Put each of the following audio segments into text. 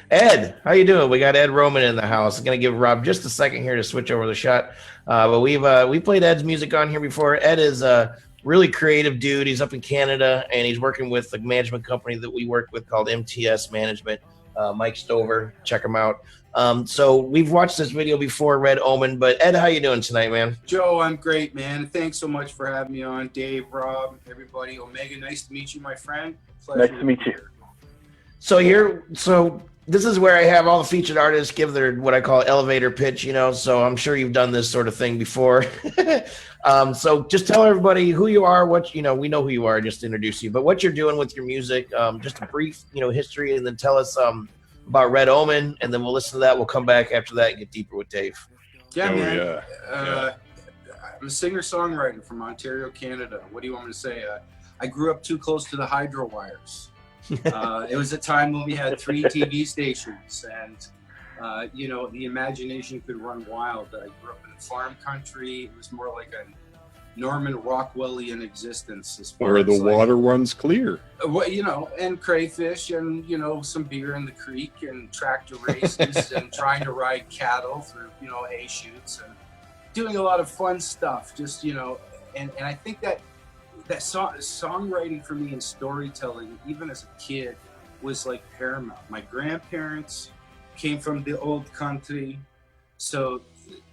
Ed, how you doing? We got Ed Roman in the house. I'm gonna give Rob just a second here to switch over the shot. But we played Ed's music on here before. Ed is a really creative dude. He's up in Canada and he's working with the management company that we work with called MTS Management. Mike Stover, check him out. So we've watched this video before, Red Omen. But Ed, how you doing tonight, man? Joe, I'm great, man. Thanks so much for having me on. Dave, Rob, everybody. Omega, nice to meet you, my friend. Nice to meet you. So this is where I have all the featured artists give their what I call elevator pitch, so I'm sure you've done this sort of thing before. So just tell everybody who you are, we know who you are, just to introduce you, but what you're doing with your music, just a brief, history, and then tell us about Red Omen, and then we'll listen to that. We'll come back after that and get deeper with Dave. Yeah, man. I'm a singer-songwriter from Ontario, Canada. What do you want me to say? I grew up too close to the hydro wires. It was a time when we had 3 TV stations, and the imagination could run wild. I grew up in farm country. It was more like a Norman Rockwellian existence, where the water runs clear. And crayfish, and some beer in the creek, and tractor races, and trying to ride cattle through hay chutes, and doing a lot of fun stuff. Just and I think that songwriting for me and storytelling, even as a kid, was like paramount. My grandparents came from the old country, so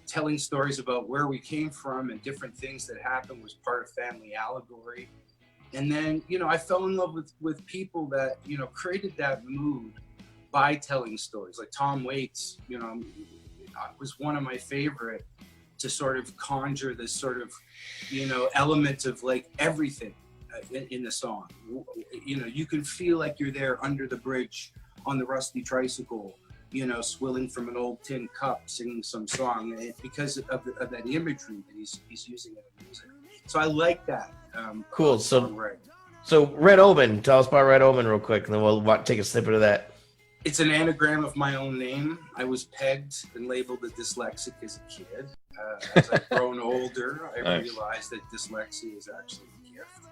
telling stories about where we came from and different things that happened was part of family allegory. And then, I fell in love with people that, created that mood by telling stories. Like Tom Waits, was one of my favorite to sort of conjure this sort of, element of like everything in the song. You can feel like you're there under the bridge on the rusty tricycle, swilling from an old tin cup, singing some song, because of that imagery that he's using in the music. So I like that. Cool. So Red Omen, tell us about Red Omen real quick, and then we'll take a snippet of that. It's an anagram of my own name. I was pegged and labeled a dyslexic as a kid. As I've grown older, I realized that dyslexia is actually a gift.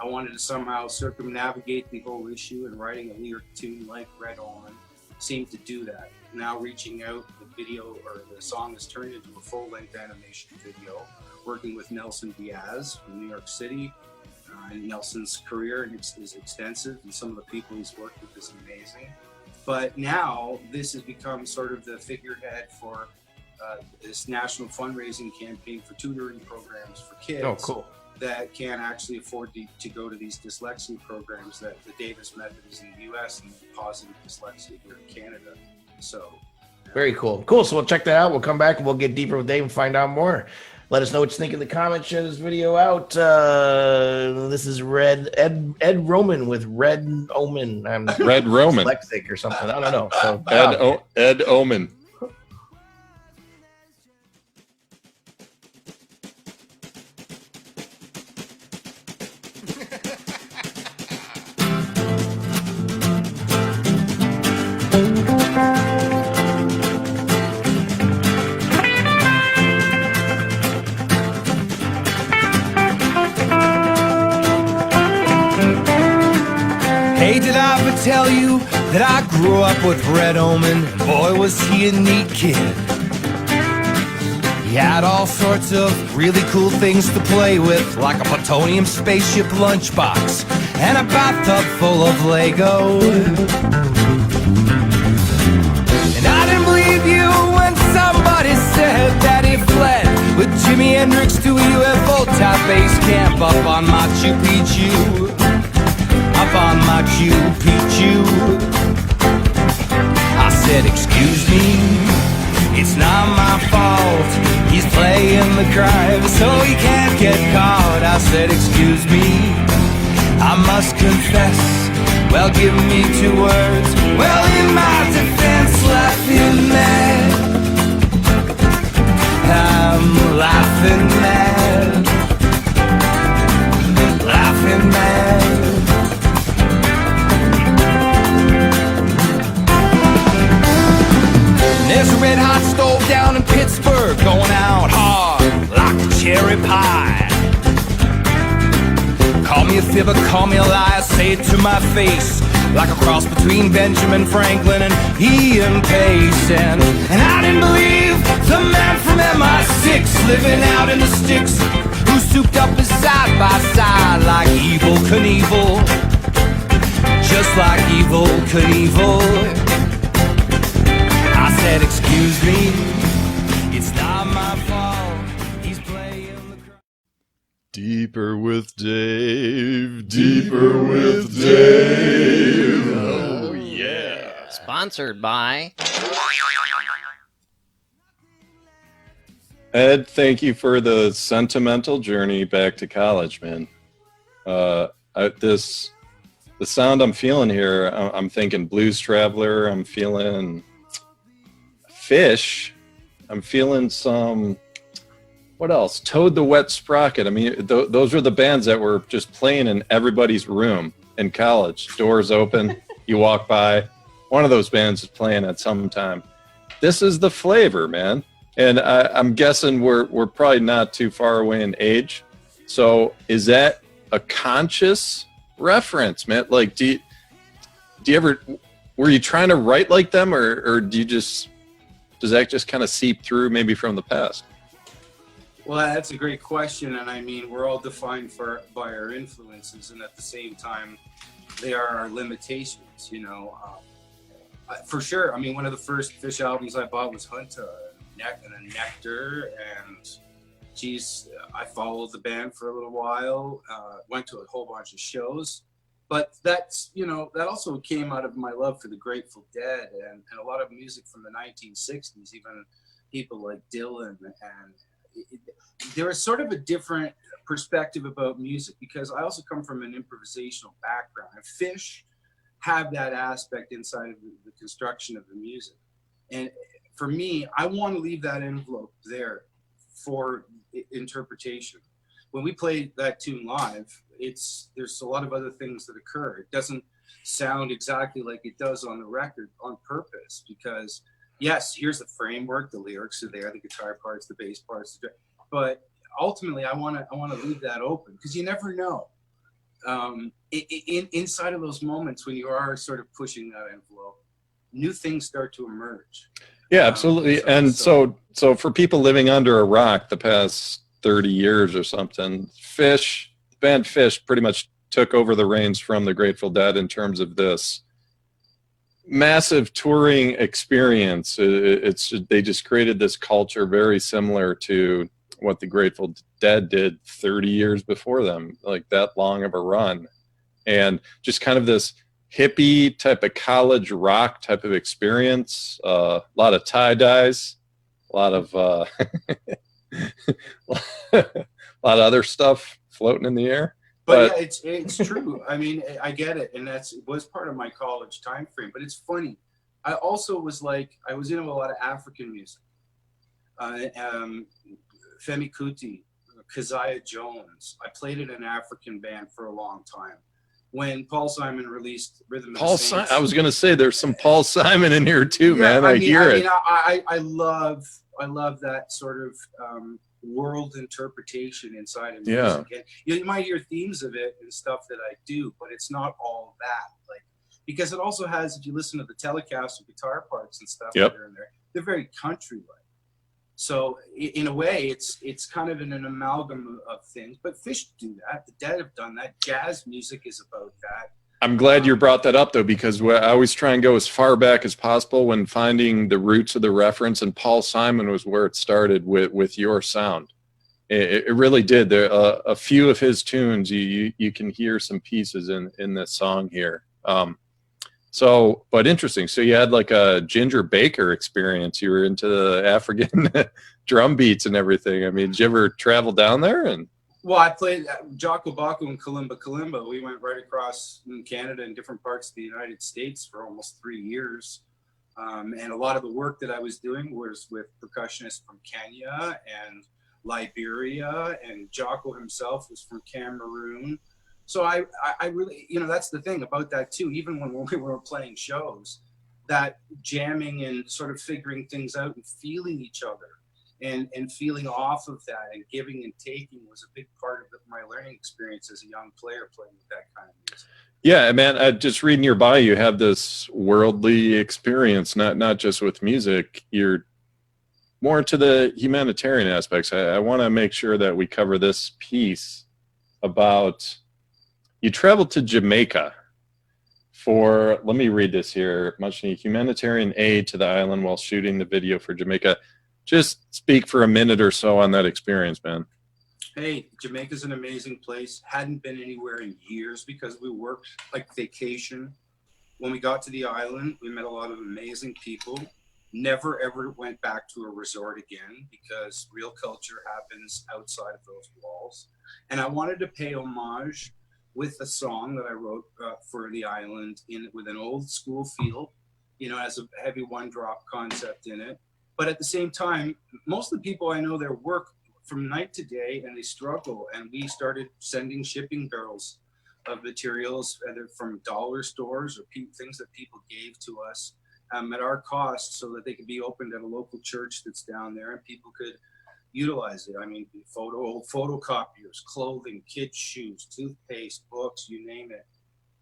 I wanted to somehow circumnavigate the whole issue, and writing a lyric tune like Red Omen seemed to do that. Now reaching out, the video or the song has turned into a full-length animation video, working with Nelson Diaz from New York City. And Nelson's career is extensive, and some of the people he's worked with is amazing. But now this has become sort of the figurehead for this national fundraising campaign for tutoring programs for kids that can't actually afford to go to these dyslexia programs that the Davis method is in the US and positive dyslexia here in Canada. So very cool. So we'll check that out. We'll come back and we'll get deeper with Dave and find out more. Let us know what you think in the comments. Share this video out. This is Ed Roman with Red Omen. I'm Red Roman. Dyslexic or something. I don't know. So, Ed Omen. Hey, did I ever tell you that I grew up with Red Omen? Boy, was he a neat kid. He had all sorts of really cool things to play with, like a plutonium spaceship lunchbox and a bathtub full of Lego. And I didn't believe you when somebody said that he fled with Jimi Hendrix to a UFO-type base camp up on Machu Picchu. Up on Machu Picchu. I said, excuse me, it's not my fault. He's playing the crime so he can't get caught. I said, excuse me, I must confess. Well, give me 2 words. Well, in my defense, laughing mad. I'm laughing mad. Laughing mad. There's a red hot stove down in Pittsburgh, going out hard like a cherry pie. Call me a If you ever call me a liar, say it to my face, like a cross between Benjamin Franklin and Ian Pace. And I didn't believe the man from MI6 living out in the sticks, who souped up his side by side like Evel Knievel, just like Evel Knievel. I said, excuse me, it's not my fault, he's playing the crowd. Deeper with Dave. Deeper with Dave. Oh, yeah. Sponsored by. Ed, thank you for the sentimental journey back to college, man. The sound I'm feeling here, I'm thinking Blues Traveler. I'm feeling Fish. I'm feeling some, what else? Toad the Wet Sprocket. I mean, those are the bands that were just playing in everybody's room in college. Doors open, you walk by. One of those bands is playing at some time. This is the flavor, man. And I'm guessing we're probably not too far away in age. So is that a conscious reference, man? Like, do you ever, were you trying to write like them, or does that just kind of seep through maybe from the past? Well, that's a great question, and I mean, we're all defined by our influences, and at the same time, they are our limitations. You know, for sure. I mean, one of the first Fish albums I bought was Hunta and a Nectar, and geez, I followed the band for a little while. Went to a whole bunch of shows, but that's, you know, that also came out of my love for the Grateful Dead and a lot of music from the 1960s, even people like Dylan. And there was sort of a different perspective about music because I also come from an improvisational background. And Fish have that aspect inside of the construction of the music. And for me, I want to leave that envelope there for interpretation. When we play that tune live, there's a lot of other things that occur. It doesn't sound exactly like it does on the record on purpose because, yes, here's the framework, the lyrics are there, the guitar parts, the bass parts, but ultimately I want to leave that open because you never know. Inside of those moments when you are sort of pushing that envelope, new things start to emerge. Yeah, absolutely. And so for people living under a rock the past 30 years or something, the band Fish pretty much took over the reins from the Grateful Dead in terms of this massive touring experience. They just created this culture very similar to what the Grateful Dead did 30 years before them, like that long of a run. And just kind of this hippie type of college rock type of experience, a lot of tie-dyes, a lot of other stuff floating in the air. But yeah, it's true. I mean, I get it, and it was part of my college time frame. But it's funny. I also was into a lot of African music. Femi Kuti, Keziah Jones. I played in an African band for a long time. When Paul Simon released Rhythm of the Saints, I was going to say there's some Paul Simon in here too, yeah, man. I hear it. I love that sort of world interpretation inside of music. Yeah. And you might hear themes of it and stuff that I do, but it's not all that. Like, because it also has, if you listen to the telecast of guitar parts and stuff that are in there, they're very country-like. So in a way, it's kind of an amalgam of things. But Fish do that. The Dead have done that. Jazz music is about that. I'm glad you brought that up, though, because I always try and go as far back as possible when finding the roots of the reference. And Paul Simon was where it started with your sound. It really did. There a few of his tunes, you can hear some pieces in this song here. But interesting. So you had like a Ginger Baker experience. You were into the African drum beats and everything. I mean, did you ever travel down there? Well, I played Jocko Baku and Kalimba Kalimba. We went right across in Canada and different parts of the United States for almost 3 years. And a lot of the work that I was doing was with percussionists from Kenya and Liberia, and Jocko himself was from Cameroon. So I really, that's the thing about that too. Even when we were playing shows, that jamming and sort of figuring things out and feeling each other and feeling off of that and giving and taking was a big part of my learning experience as a young player playing with that kind of music. Yeah, man. Just reading your bio, you have this worldly experience, not just with music. You're more into the humanitarian aspects. I want to make sure that we cover this piece about you traveled to Jamaica for, let me read this here, much needed humanitarian aid to the island while shooting the video for Jamaica. Just speak for a minute or so on that experience, man. Hey, Jamaica's an amazing place. Hadn't been anywhere in years because we worked like vacation. When we got to the island, we met a lot of amazing people. Never ever went back to a resort again because real culture happens outside of those walls. And I wanted to pay homage with a song that I wrote for the island with an old school feel, you know, has a heavy one drop concept in it. But at the same time, most of the people I know there work from night to day and they struggle. And we started sending shipping barrels of materials, either from dollar stores or things that people gave to us at our cost so that they could be opened at a local church that's down there and people could utilize it. I mean, old photocopiers, clothing, kids' shoes, toothpaste, books, you name it.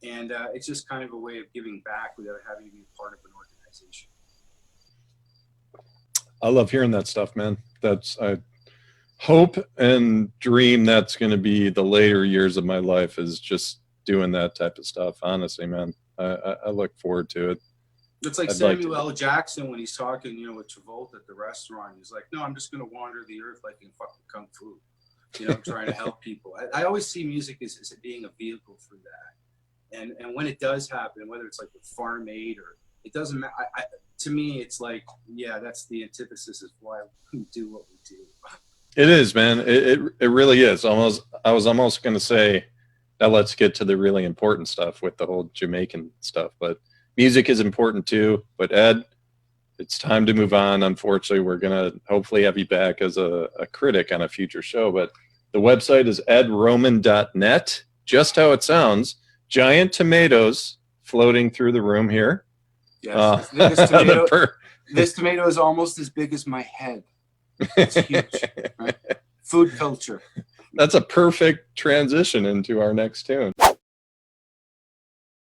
And it's just kind of a way of giving back without having to be part of an organization. I love hearing that stuff, man. I hope and dream that's going to be the later years of my life, is just doing that type of stuff. Honestly, man, I look forward to it. It's like Samuel L. Jackson when he's talking, you know, with Travolta at the restaurant. He's like, no, I'm just going to wander the earth like in fucking Kung Fu, you know, trying to help people. I always see music as being a vehicle for that. And when it does happen, whether it's like with Farm Aid or it doesn't matter. To me, it's like, yeah, that's the antithesis of why we do what we do. It is, man. It really is. I was almost going to say, now let's get to the really important stuff with the whole Jamaican stuff. But music is important too. But Ed, it's time to move on. Unfortunately, we're going to hopefully have you back as a critic on a future show. But the website is edroman.net. Just how it sounds. Giant tomatoes floating through the room here. Yes, this tomato is almost as big as my head. It's huge. Right? Food culture. That's a perfect transition into our next tune.